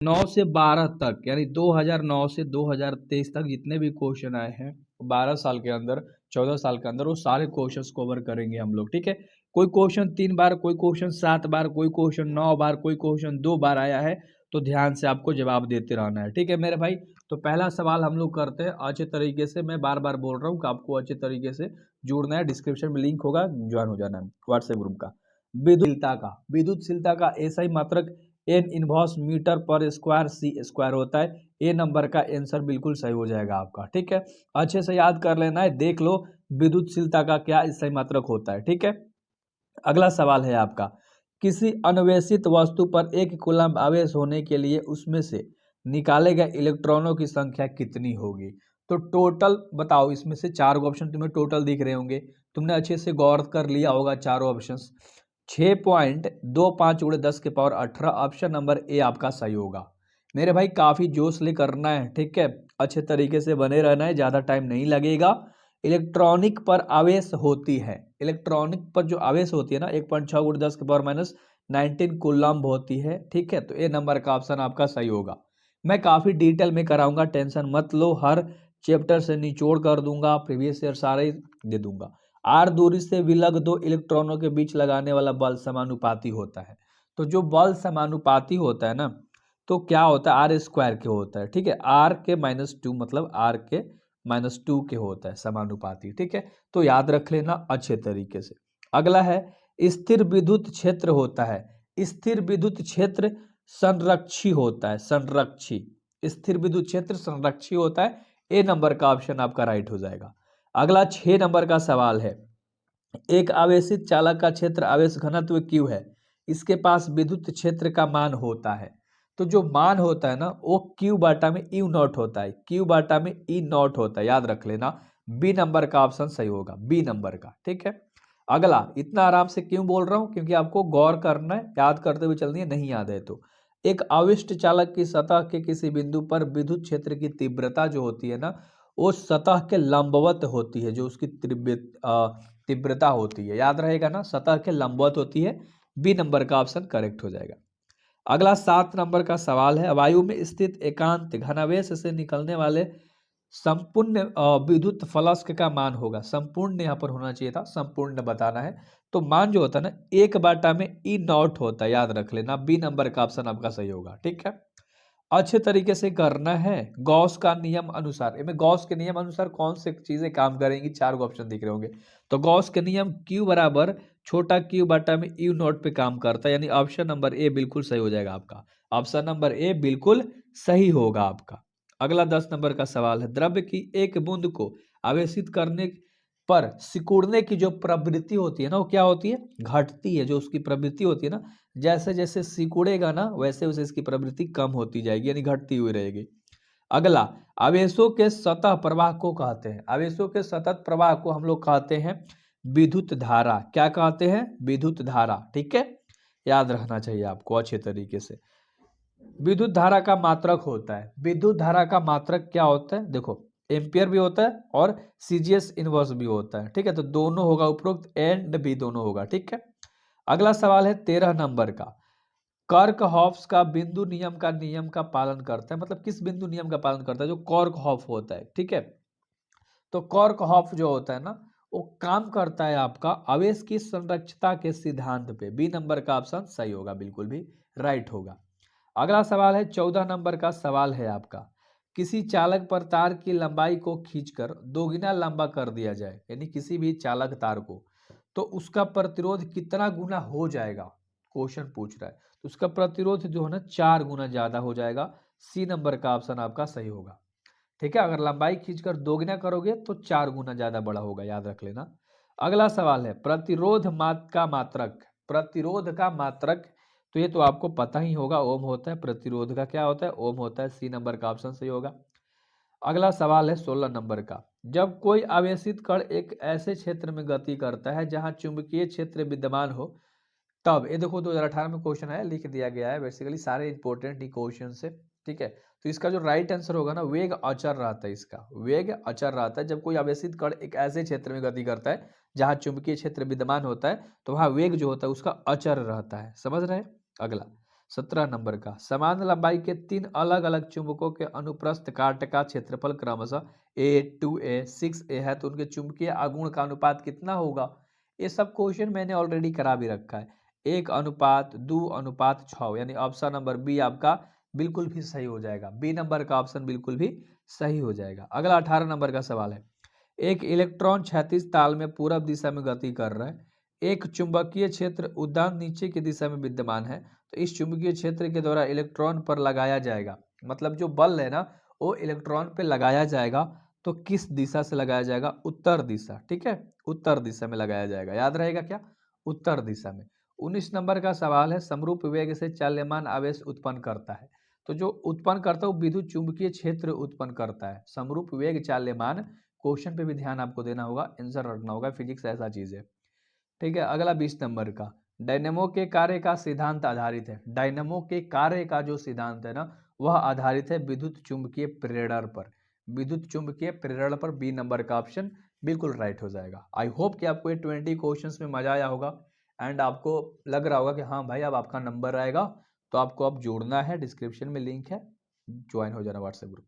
9 से 12 तक यानी 2009 से 2023 तक जितने भी क्वेश्चन आए हैं 12 साल के अंदर 14 साल के अंदर वो सारे क्वेश्चंस कवर करेंगे हम लोग। ठीक है, कोई क्वेश्चन 3 बार, कोई क्वेश्चन 7 बार, कोई क्वेश्चन 9 बार, कोई क्वेश्चन 2 बार आया है तो ध्यान से आपको जवाब देते रहना है। ठीक है मेरे भाई, तो पहला सवाल हम लोग करते हैं अच्छे तरीके से। मैं बार बार बोल रहा हूँ कि आपको अच्छे तरीके से जुड़ना है, डिस्क्रिप्शन में लिंक होगा, ज्वाइन हो जाना है व्हाट्सएप ग्रुप का। विद्युतशीलता का ऐसा ही मात्रक एन इनवर्स मीटर पर स्क्वायर सी स्क्वायर होता है। ए नंबर का आंसर बिल्कुल सही हो जाएगा आपका। ठीक है, अच्छे से याद कर लेना है, देख लो विद्युतशीलता का क्या सही मात्रक होता है। ठीक है, अगला सवाल है आपका, किसी अन्वेषित वस्तु पर 1 कूलम्ब आवेश होने के लिए उसमें से निकाले गए इलेक्ट्रॉनों की संख्या कितनी होगी। तो टोटल बताओ, इसमें से 4 ऑप्शन तुम्हें टोटल दिख रहे होंगे, तुमने अच्छे से गौर कर लिया होगा चारों ऑप्शंस। 6.25 × 10 के पावर 18 ऑप्शन नंबर ए आपका सही होगा। मेरे भाई काफी जोश ले करना है, ठीक है, अच्छे तरीके से बने रहना है, ज्यादा टाइम नहीं लगेगा। इलेक्ट्रॉनिक पर आवेश होती है, इलेक्ट्रॉनिक पर जो आवेश होती है ना 1.6 × 10 के पावर -19 कूलम्ब होती है। ठीक है, तो ए नंबर का ऑप्शन आपका सही होगा। मैं काफी डिटेल में कराऊंगा, टेंशन मत लो, हर चैप्टर से निचोड़ कर दूंगा, प्रीवियस ईयर सारे दे दूंगा। आर दूरी से विलग दो इलेक्ट्रॉनों के बीच लगाने वाला बल समानुपाती होता है। तो जो बल समानुपाती होता है ना, तो क्या होता है, आर स्क्वायर के होता है। ठीक है, आर के -2 मतलब आर के -2 के होता है समानुपाती। ठीक है, तो याद रख लेना अच्छे तरीके से। अगला है, स्थिर विद्युत क्षेत्र होता है। स्थिर विद्युत क्षेत्र संरक्षी होता है, संरक्षी, स्थिर विद्युत क्षेत्र संरक्षी होता है। ए नंबर का ऑप्शन आपका राइट हो जाएगा। अगला 6 नंबर का सवाल है, एक आवेशित चालक का क्षेत्र आवेश घनत्व Q है, इसके पास विद्युत क्षेत्र का मान होता है। तो जो मान होता है ना वो Q बाटा में E नॉट होता है, Q बाटा में E नॉट होता है, याद रख लेना। बी नंबर का ऑप्शन सही होगा, बी नंबर का। ठीक है, अगला, इतना आराम से क्यों बोल रहा हूं, क्योंकि आपको गौर करना है, याद करते हुए चलनी है, नहीं याद है तो। एक आविष्ट चालक की सतह के किसी बिंदु पर विद्युत क्षेत्र की तीव्रता जो होती है ना वो सतह के लंबवत होती है, जो उसकी तीव्रता होती है, याद रहेगा ना, सतह के लंबवत होती है। बी नंबर का ऑप्शन करेक्ट हो जाएगा। अगला 7 नंबर का सवाल है, वायु में स्थित एकांत घनावेश से निकलने वाले संपूर्ण विद्युत फ्लक्स का मान होगा। संपूर्ण यहाँ पर होना चाहिए था, संपूर्ण बताना है। तो मान जो होता है ना 1 में ई नॉट होता है, याद रख लेना। बी नंबर का ऑप्शन आपका सही होगा। ठीक है, अच्छे तरीके से करना है। गॉस का नियम अनुसार, इनमें गॉस के नियम अनुसार कौन से चीजें काम करेंगी, 4 ऑप्शन दिख रहे होंगे। तो गॉस के नियम Q बराबर छोटा q बटा में U नॉट पे काम करता है, यानी ऑप्शन नंबर ए बिल्कुल सही हो जाएगा आपका। ऑप्शन नंबर ए बिल्कुल सही होगा आपका। अगला 10 नंबर का सवाल है, द्रव्य की एक बूंद को आवेशित करने पर सिकुड़ने की जो प्रवृत्ति होती है ना वो क्या होती है, घटती है। जो उसकी प्रवृत्ति होती है ना, जैसे जैसे सिकुड़ेगा ना वैसे वैसे इसकी प्रवृत्ति कम होती जाएगी, यानी घटती हुई रहेगी। अगला, आवेशों के सतह प्रवाह को कहते हैं, आवेशों के सतत प्रवाह को हम लोग कहते हैं विद्युत धारा। क्या कहते हैं, विद्युत धारा। ठीक है, याद रखना चाहिए आपको अच्छे तरीके से। विद्युत धारा का मात्रक होता है, विद्युत धारा का मात्रक क्या होता है, देखो एम्पियर भी होता है और सीजीएस इनवर्स भी होता है। ठीक है, तो दोनों होगा, उपरोक्त एंड भी दोनों होगा। ठीक है, अगला सवाल है 13 नंबर का, कर्कहॉफ्स का बिंदु नियम का नियम का पालन करता है, मतलब किस बिंदु नियम का पालन करता है, जो कर्कहॉफ होता है। ठीक है, तो कर्कहॉफ जो होता है ना वो काम करता है आपका आवेश की संरक्षता के सिद्धांत पे। बी नंबर का ऑप्शन सही होगा, बिल्कुल भी राइट होगा। अगला सवाल है 14 नंबर का सवाल है आपका, किसी चालक पर तार की लंबाई को खींचकर दोगुना लंबा कर दिया जाए, यानी किसी भी चालक तार को, तो उसका प्रतिरोध कितना गुना हो जाएगा, क्वेश्चन पूछ रहा है। तो उसका प्रतिरोध जो है ना 4 गुना ज्यादा हो जाएगा। सी नंबर का ऑप्शन आपका सही होगा। ठीक है, अगर लंबाई खींचकर दोगुना करोगे तो 4 गुना ज्यादा बड़ा होगा, याद रख लेना। अगला सवाल है, प्रतिरोध का मात्रक, प्रतिरोध का मात्रक, तो ये तो आपको पता ही होगा, ओम होता है। प्रतिरोध का क्या होता है, ओम होता है। सी नंबर का ऑप्शन सही होगा। अगला सवाल है 16 नंबर का, जब कोई आवेशित कण एक ऐसे क्षेत्र में गति करता है जहां चुंबकीय क्षेत्र विद्यमान हो, तब ये देखो 2018 में क्वेश्चन है, लिख दिया गया है, बेसिकली सारे इंपॉर्टेंट ही क्वेश्चन है। ठीक है, तो इसका जो राइट आंसर होगा ना, वेग अचर रहता है, इसका वेग अचर रहता है। जब कोई आवेशित कण एक ऐसे क्षेत्र में गति करता है जहां चुंबकीय क्षेत्र विद्यमान होता है तो वहां वेग जो होता है उसका अचर रहता है, समझ रहे हैं। अगला 17 नंबर का, समान लंबाई के 3 अलग अलग चुंबकों के अनुप्रस्थ काट का क्षेत्रफल क्रमशः A2A 6A है, तो उनके चुंबकीय आघूर्ण का अनुपात कितना होगा। ये सब क्वेश्चन मैंने ऑलरेडी करा भी रखा है, 1:2:6, यानी ऑप्शन नंबर बी आपका बिल्कुल भी सही हो जाएगा। बी नंबर का ऑप्शन बिल्कुल भी सही हो जाएगा। अगला 18 नंबर का सवाल है, एक इलेक्ट्रॉन क्षैतिज ताल में पूरब दिशा में गति कर रहा है, एक चुंबकीय क्षेत्र उद्दान नीचे की दिशा में विद्यमान है, तो इस चुंबकीय क्षेत्र के द्वारा इलेक्ट्रॉन पर लगाया जाएगा, मतलब जो बल है ना वो इलेक्ट्रॉन पे लगाया जाएगा, तो किस दिशा से लगाया जाएगा, उत्तर दिशा। ठीक है, उत्तर दिशा में लगाया जाएगा, याद रहेगा क्या, उत्तर दिशा में। 19 नंबर का सवाल है, समरूप वेग से चाल्यमान आवेश उत्पन्न करता है, तो जो उत्पन्न करता है वो विद्युत चुंबकीय क्षेत्र उत्पन्न करता है। समरूप वेग चाल्यमान, क्वेश्चन पे भी ध्यान आपको देना होगा, आंसर रखना होगा, फिजिक्स ऐसा चीज है। ठीक है, अगला 20 नंबर का, डायनेमो के कार्य का सिद्धांत आधारित है, डायनेमो के कार्य का जो सिद्धांत है ना वह आधारित है विद्युत चुंबकीय प्रेरण पर, विद्युत चुंबकीय प्रेरण पर। बी नंबर का ऑप्शन बिल्कुल राइट हो जाएगा। आई होप कि आपको ये 20 क्वेश्चंस में मजा आया होगा एंड आपको लग रहा होगा कि हाँ भाई अब आपका नंबर आएगा, तो आपको अब जोड़ना है, डिस्क्रिप्शन में लिंक है, ज्वाइन हो जाना व्हाट्सएप ग्रुप।